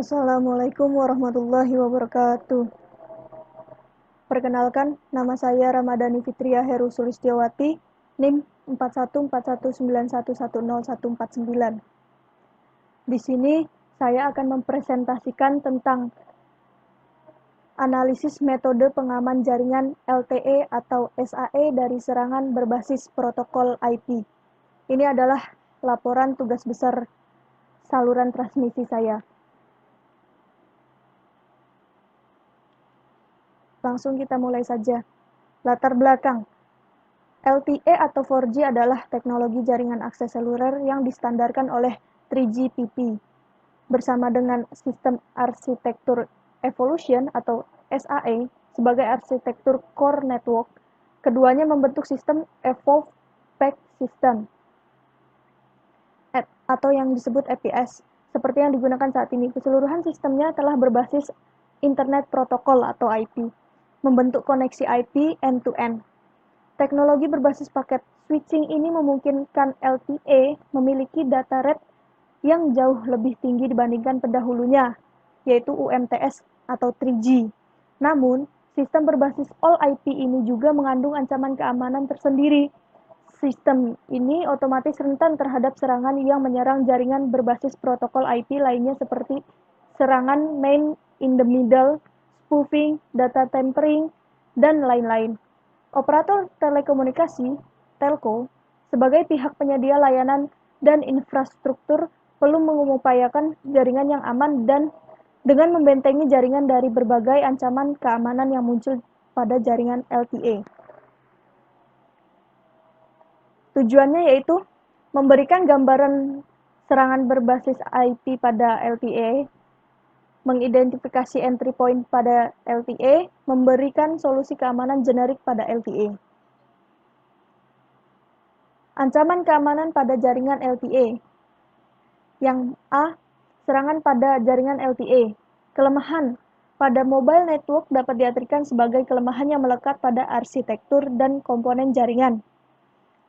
Assalamualaikum warahmatullahi wabarakatuh. Perkenalkan, nama saya Ramadhani Fitria Heru Sulistiawati, NIM 4141911049. Di sini saya akan mempresentasikan tentang analisis metode pengaman jaringan LTE atau SAE dari serangan berbasis protokol IP. Ini adalah laporan tugas besar saluran transmisi saya. Langsung kita mulai saja. Latar belakang. LTE atau 4G adalah teknologi jaringan akses seluler yang distandarkan oleh 3GPP. Bersama dengan sistem arsitektur evolution atau SAE sebagai arsitektur core network, keduanya membentuk sistem Evolved Packet System atau yang disebut EPS, seperti yang digunakan saat ini. Keseluruhan sistemnya telah berbasis Internet Protocol atau IP, membentuk koneksi IP end-to-end. Teknologi berbasis paket switching ini memungkinkan LTE memiliki data rate yang jauh lebih tinggi dibandingkan pendahulunya, yaitu UMTS atau 3G. Namun, sistem berbasis All IP ini juga mengandung ancaman keamanan tersendiri. Sistem ini otomatis rentan terhadap serangan yang menyerang jaringan berbasis protokol IP lainnya seperti serangan man in the middle, spoofing, data tampering, dan lain-lain. Operator telekomunikasi, telco, sebagai pihak penyedia layanan dan infrastruktur perlu mengupayakan jaringan yang aman dan dengan membentengi jaringan dari berbagai ancaman keamanan yang muncul pada jaringan LTE. Tujuannya yaitu memberikan gambaran serangan berbasis IP pada LTE, mengidentifikasi entry point pada LTE, memberikan solusi keamanan generik pada LTE. Ancaman keamanan pada jaringan LTE. Yang A. Serangan pada jaringan LTE. Kelemahan pada mobile network dapat diartikan sebagai kelemahan yang melekat pada arsitektur dan komponen jaringan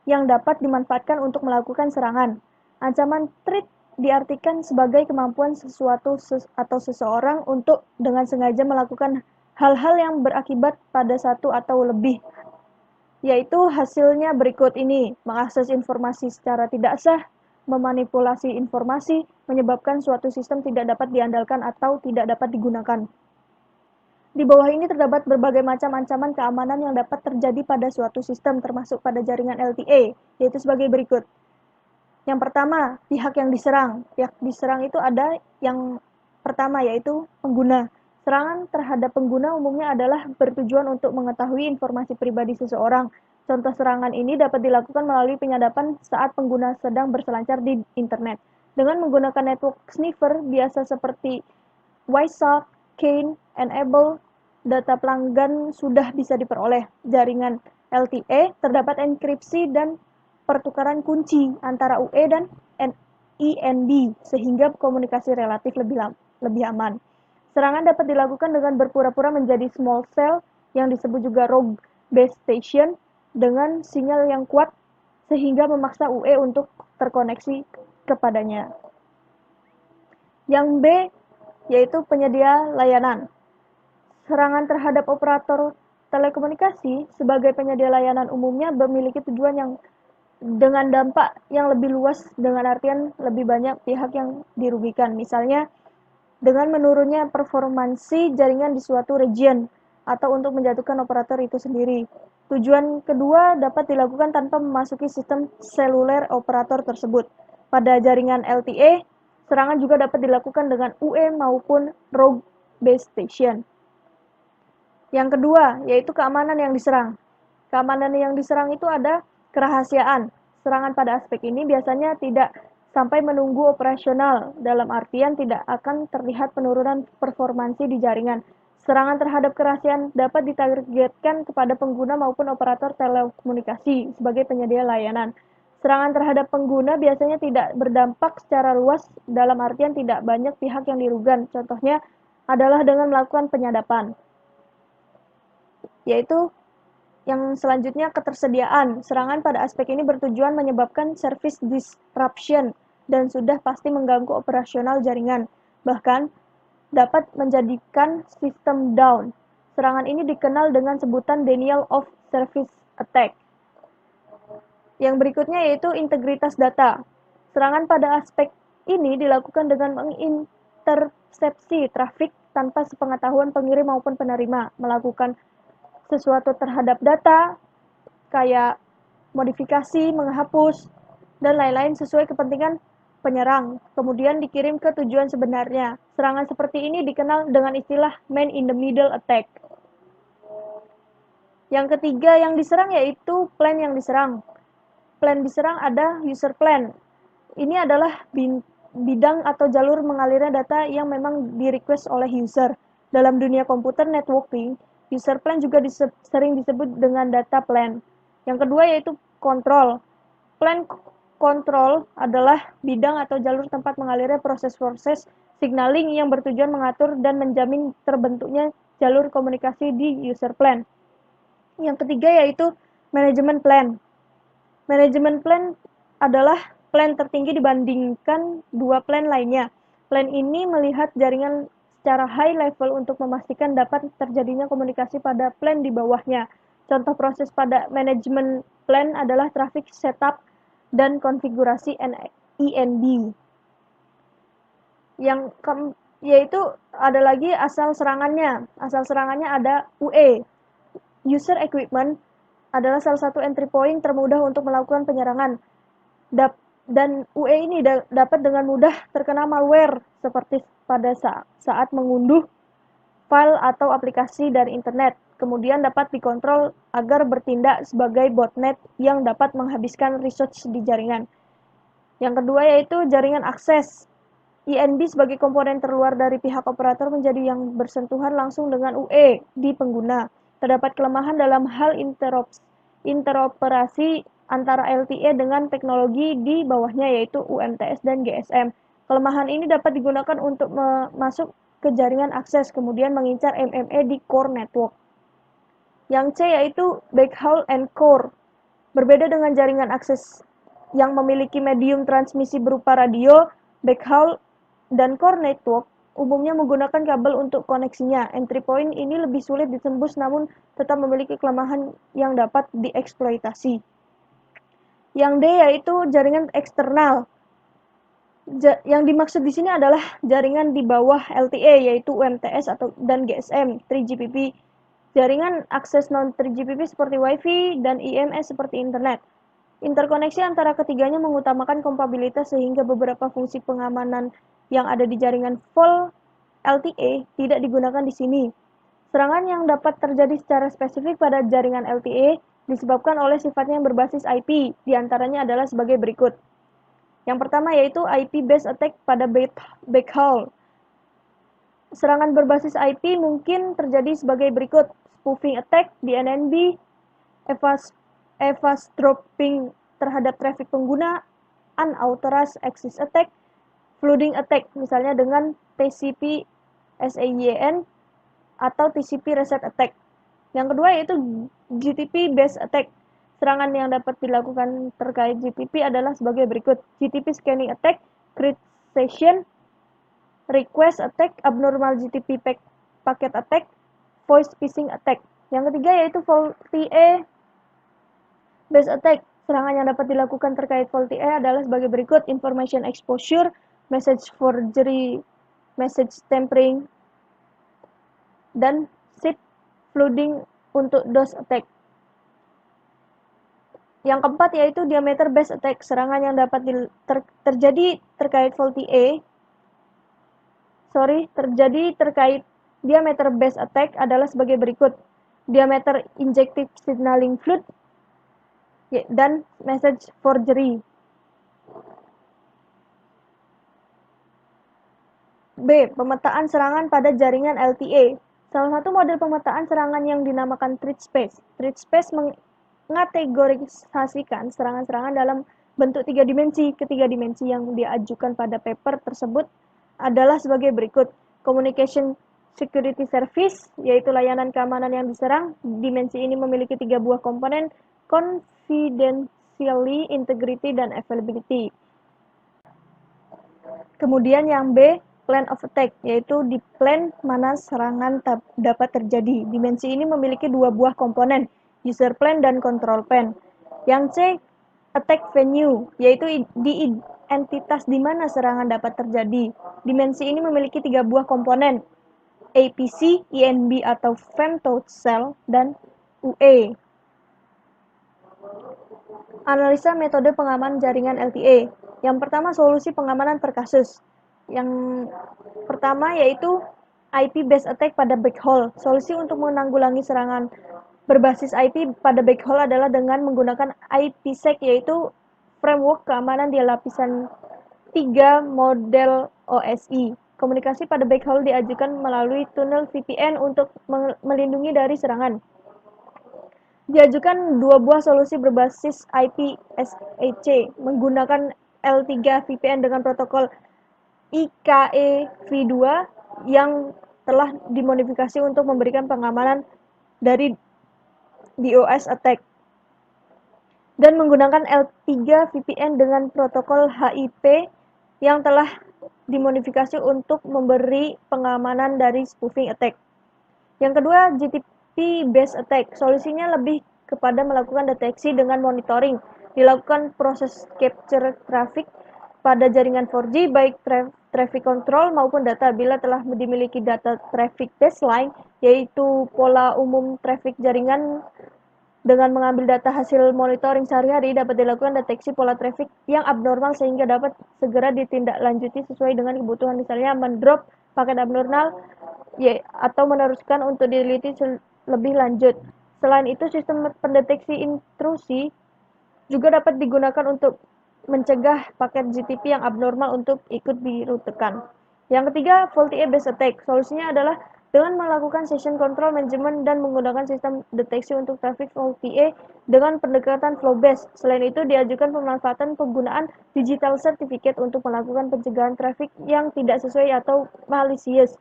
yang dapat dimanfaatkan untuk melakukan serangan. Ancaman threat diartikan sebagai kemampuan sesuatu atau seseorang untuk dengan sengaja melakukan hal-hal yang berakibat pada satu atau lebih, yaitu hasilnya berikut ini: mengakses informasi secara tidak sah, memanipulasi informasi, menyebabkan suatu sistem tidak dapat diandalkan atau tidak dapat digunakan. Di bawah ini terdapat berbagai macam ancaman keamanan yang dapat terjadi pada suatu sistem, termasuk pada jaringan LTE, yaitu sebagai berikut. Yang pertama, pihak yang diserang. Pihak diserang itu ada yang pertama, yaitu pengguna. Serangan terhadap pengguna umumnya adalah bertujuan untuk mengetahui informasi pribadi seseorang. Contoh serangan ini dapat dilakukan melalui penyadapan saat pengguna sedang berselancar di internet. Dengan menggunakan network sniffer biasa seperti Wireshark, Kane, Enable, data pelanggan sudah bisa diperoleh. Jaringan LTE terdapat enkripsi dan pertukaran kunci antara UE dan INB sehingga komunikasi relatif lebih aman. Serangan dapat dilakukan dengan berpura-pura menjadi small cell yang disebut juga rogue base station dengan sinyal yang kuat sehingga memaksa UE untuk terkoneksi kepadanya. Yang B yaitu penyedia layanan. Serangan terhadap operator telekomunikasi sebagai penyedia layanan umumnya memiliki tujuan yang dengan dampak yang lebih luas, dengan artian lebih banyak pihak yang dirugikan. Misalnya, dengan menurunnya performansi jaringan di suatu region atau untuk menjatuhkan operator itu sendiri. Tujuan kedua dapat dilakukan tanpa memasuki sistem seluler operator tersebut. Pada jaringan LTE, serangan juga dapat dilakukan dengan UE maupun rogue base station. Yang kedua, yaitu keamanan yang diserang. Keamanan yang diserang itu ada kerahasiaan. Serangan pada aspek ini biasanya tidak sampai menunggu operasional, dalam artian tidak akan terlihat penurunan performansi di jaringan. Serangan terhadap kerahasiaan dapat ditargetkan kepada pengguna maupun operator telekomunikasi sebagai penyedia layanan. Serangan terhadap pengguna biasanya tidak berdampak secara luas, dalam artian tidak banyak pihak yang dirugikan. Contohnya adalah dengan melakukan penyadapan. Yaitu yang selanjutnya, ketersediaan. Serangan pada aspek ini bertujuan menyebabkan service disruption dan sudah pasti mengganggu operasional jaringan. Bahkan, dapat menjadikan sistem down. Serangan ini dikenal dengan sebutan denial of service attack. Yang berikutnya yaitu integritas data. Serangan pada aspek ini dilakukan dengan mengintersepsi trafik tanpa sepengetahuan pengirim maupun penerima, melakukan sesuatu terhadap data, kayak modifikasi, menghapus, dan lain-lain sesuai kepentingan penyerang, kemudian dikirim ke tujuan sebenarnya. Serangan seperti ini dikenal dengan istilah man-in-the-middle attack. Yang ketiga yang diserang yaitu plan yang diserang. Plan diserang ada user plan. Ini adalah bidang atau jalur mengalirnya data yang memang di-request oleh user. Dalam dunia komputer networking, user plan juga sering disebut dengan data plan. Yang kedua yaitu control. Plan control adalah bidang atau jalur tempat mengalirnya proses-proses signaling yang bertujuan mengatur dan menjamin terbentuknya jalur komunikasi di user plan. Yang ketiga yaitu manajemen plan. Manajemen plan adalah plan tertinggi dibandingkan dua plan lainnya. Plan ini melihat jaringan secara high level untuk memastikan dapat terjadinya komunikasi pada plan di bawahnya. Contoh proses pada manajemen plan adalah traffic setup dan konfigurasi INB. Yaitu ada lagi asal serangannya. Asal serangannya ada UE. User equipment adalah salah satu entry point termudah untuk melakukan penyerangan. Dan UE ini dapat dengan mudah terkena malware seperti pada saat mengunduh file atau aplikasi dari internet. Kemudian dapat dikontrol agar bertindak sebagai botnet yang dapat menghabiskan resource di jaringan. Yang kedua yaitu jaringan akses. INB sebagai komponen terluar dari pihak operator menjadi yang bersentuhan langsung dengan UE di pengguna. Terdapat kelemahan dalam hal interoperasi antara LTE dengan teknologi di bawahnya yaitu UMTS dan GSM. Kelemahan ini dapat digunakan untuk masuk ke jaringan akses, kemudian mengincar MME di core network. Yang C yaitu backhaul and core. Berbeda dengan jaringan akses yang memiliki medium transmisi berupa radio, backhaul dan core network umumnya menggunakan kabel untuk koneksinya. Entry point ini lebih sulit ditembus namun tetap memiliki kelemahan yang dapat dieksploitasi. Yang D yaitu jaringan eksternal. Yang dimaksud di sini adalah jaringan di bawah LTE yaitu UMTS dan GSM 3GPP. Jaringan akses non 3GPP seperti Wi-Fi dan IMS seperti internet. Interkoneksi antara ketiganya mengutamakan kompatibilitas sehingga beberapa fungsi pengamanan yang ada di jaringan full LTE tidak digunakan di sini. Serangan yang dapat terjadi secara spesifik pada jaringan LTE disebabkan oleh sifatnya yang berbasis IP, diantaranya adalah sebagai berikut. Yang pertama yaitu IP-based attack pada backhaul. Serangan berbasis IP mungkin terjadi sebagai berikut: spoofing attack, DNNB, eavesdropping terhadap traffic pengguna, unauthorized access attack, flooding attack, misalnya dengan TCP SAYN atau TCP reset attack. Yang kedua yaitu GTP based attack. Serangan yang dapat dilakukan terkait GTP adalah sebagai berikut: GTP scanning attack, create session, request attack, abnormal GTP packet attack, voice phishing attack. Yang ketiga yaitu VoLTE based attack. Serangan yang dapat dilakukan terkait VoLTE adalah sebagai berikut: information exposure, message forgery, message tampering, dan SIP flooding untuk DOS attack. Yang keempat yaitu diameter based attack. Serangan yang dapat terjadi terkait diameter based attack adalah sebagai berikut: diameter injective signaling flood dan message forgery. B. Pemetaan serangan pada jaringan LTE. Salah satu model pemetaan serangan yang dinamakan threat space. Threat space mengategorisasikan serangan-serangan dalam bentuk tiga dimensi. Ketiga dimensi yang diajukan pada paper tersebut adalah sebagai berikut: communication security service, yaitu layanan keamanan yang diserang. Dimensi ini memiliki tiga buah komponen: confidentiality, integrity, dan availability. Kemudian yang B, plan of attack, yaitu di plan mana serangan dapat terjadi. Dimensi ini memiliki dua buah komponen, user plan dan control plan. Yang C, attack venue, yaitu di entitas di mana serangan dapat terjadi. Dimensi ini memiliki tiga buah komponen, APC, INB atau femtocell cell, dan UE. Analisa metode pengamanan jaringan LTE. Yang pertama, solusi pengamanan per kasus. Yang pertama yaitu IP-based attack pada backhaul. Solusi untuk menanggulangi serangan berbasis IP pada backhaul adalah dengan menggunakan IPsec, yaitu framework keamanan di lapisan 3 model OSI. Komunikasi pada backhaul diajukan melalui tunnel VPN untuk melindungi dari serangan. Diajukan dua buah solusi berbasis IPsec menggunakan L3 VPN dengan protokol IKEv2 yang telah dimodifikasi untuk memberikan pengamanan dari DOS attack, dan menggunakan L3 VPN dengan protokol HIP yang telah dimodifikasi untuk memberi pengamanan dari spoofing attack. Yang kedua, GTP based attack. Solusinya lebih kepada melakukan deteksi dengan monitoring. Dilakukan proses capture traffic pada jaringan 4G, baik traffic control maupun data. Bila telah dimiliki data traffic baseline, yaitu pola umum traffic jaringan, dengan mengambil data hasil monitoring sehari-hari, dapat dilakukan deteksi pola traffic yang abnormal sehingga dapat segera ditindaklanjuti sesuai dengan kebutuhan, misalnya mendrop paket abnormal atau meneruskan untuk diteliti lebih lanjut. Selain itu, sistem pendeteksi intrusi juga dapat digunakan untuk mencegah paket GTP yang abnormal untuk ikut dirutekan. Yang ketiga, faulty based attack. Solusinya adalah dengan melakukan session control management dan menggunakan sistem deteksi untuk traffic faulty dengan pendekatan flow based. Selain itu, diajukan pemanfaatan penggunaan digital certificate untuk melakukan pencegahan traffic yang tidak sesuai atau malicious.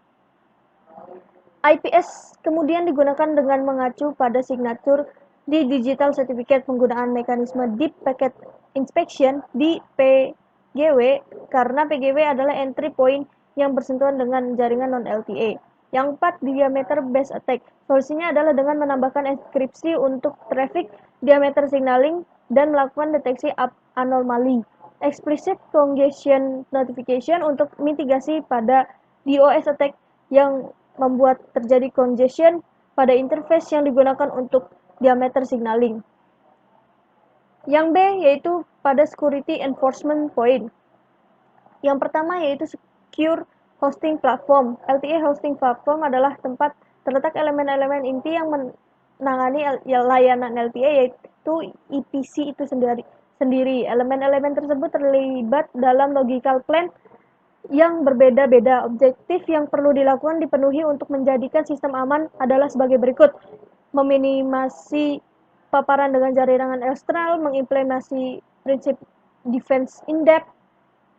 IPS kemudian digunakan dengan mengacu pada signature di digital certificate. Penggunaan mekanisme deep packet inspection di PGW, karena PGW adalah entry point yang bersentuhan dengan jaringan non-LTE. Yang keempat, diameter based attack. Solusinya adalah dengan menambahkan enkripsi untuk traffic diameter signaling dan melakukan deteksi anomaly. Explicit congestion notification untuk mitigasi pada DOS attack yang membuat terjadi congestion pada interface yang digunakan untuk diameter signaling. Yang B yaitu pada security enforcement point. Yang pertama yaitu secure hosting platform. LTE hosting platform adalah tempat terletak elemen-elemen inti yang menangani layanan LTE, yaitu IPC itu sendiri. Elemen-elemen tersebut terlibat dalam logical plan yang berbeda-beda. Objektif yang perlu dilakukan dipenuhi untuk menjadikan sistem aman adalah sebagai berikut: meminimasi paparan dengan jaringan eksternal, mengimplementasi prinsip defense in depth,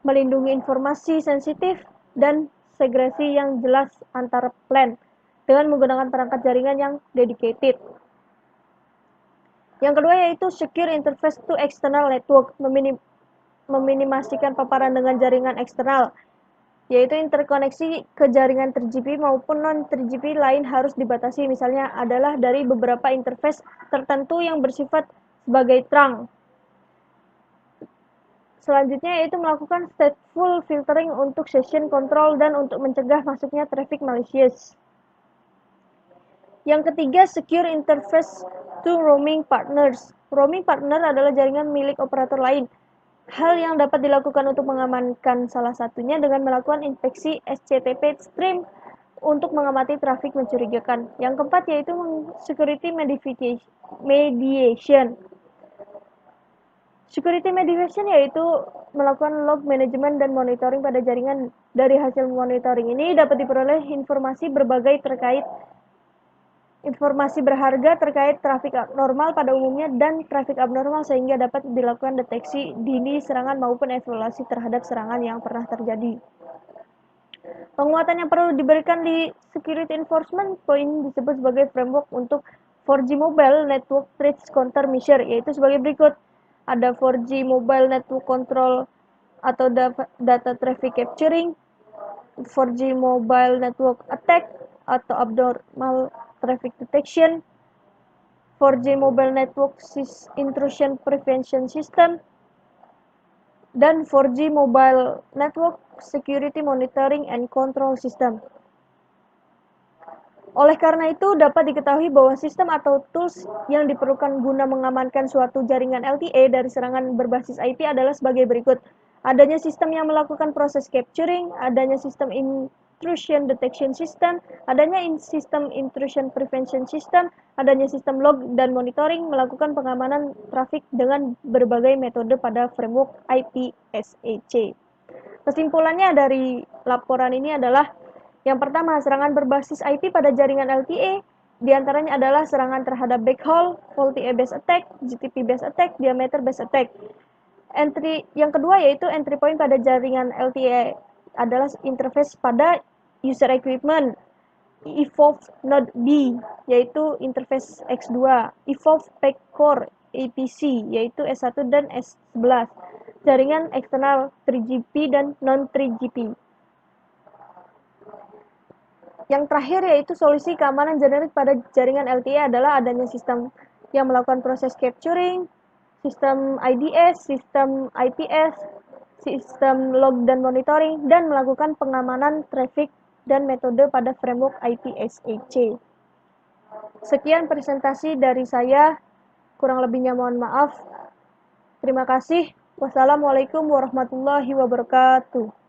melindungi informasi sensitif, dan segresi yang jelas antara plan dengan menggunakan perangkat jaringan yang dedicated. Yang kedua yaitu secure interface to external network, meminimasikan paparan dengan jaringan eksternal, yaitu interkoneksi ke jaringan 3GP maupun non-3GP lain harus dibatasi, misalnya adalah dari beberapa interface tertentu yang bersifat sebagai trunk. Selanjutnya yaitu melakukan stateful filtering untuk session control dan untuk mencegah masuknya traffic malicious. Yang ketiga, secure interface to roaming partners. Roaming partner adalah jaringan milik operator lain. Hal yang dapat dilakukan untuk mengamankan salah satunya dengan melakukan inspeksi SCTP stream untuk mengamati trafik mencurigakan. Yang keempat yaitu security mediation. Security mediation yaitu melakukan log management dan monitoring pada jaringan. Dari hasil monitoring ini dapat diperoleh informasi berharga terkait trafik abnormal pada umumnya dan trafik abnormal, sehingga dapat dilakukan deteksi dini serangan maupun evaluasi terhadap serangan yang pernah terjadi. Penguatan yang perlu diberikan di security enforcement point disebut sebagai framework untuk 4G mobile network threat countermeasure, yaitu sebagai berikut. Ada 4G mobile network control atau data traffic capturing, 4G Mobile Network Attack atau Abnormal Traffic Detection, 4G Mobile Network Intrusion Prevention System, dan 4G Mobile Network Security Monitoring and Control System. Oleh karena itu, dapat diketahui bahwa sistem atau tools yang diperlukan guna mengamankan suatu jaringan LTE dari serangan berbasis IP adalah sebagai berikut. Adanya sistem yang melakukan proses capturing, adanya sistem intrusion detection system, adanya sistem intrusion prevention system, adanya sistem log dan monitoring, melakukan pengamanan trafik dengan berbagai metode pada framework IPSEC. Kesimpulannya dari laporan ini adalah yang pertama, serangan berbasis IP pada jaringan LTE diantaranya adalah serangan terhadap backhaul, VoLTE-based attack, GTP-based attack, diameter-based attack. Yang kedua yaitu entry point pada jaringan LTE adalah interface pada user equipment, Evolve Node B yaitu interface X2, Evolve Pack Core APC yaitu S1 dan S11, jaringan eksternal 3GP dan non-3GP. Yang terakhir yaitu solusi keamanan generik pada jaringan LTE adalah adanya sistem yang melakukan proses capturing, sistem IDS, sistem IPS, sistem log dan monitoring, dan melakukan pengamanan traffic dan metode pada framework IPSEC. Sekian presentasi dari saya, kurang lebihnya mohon maaf. Terima kasih. Wassalamualaikum warahmatullahi wabarakatuh.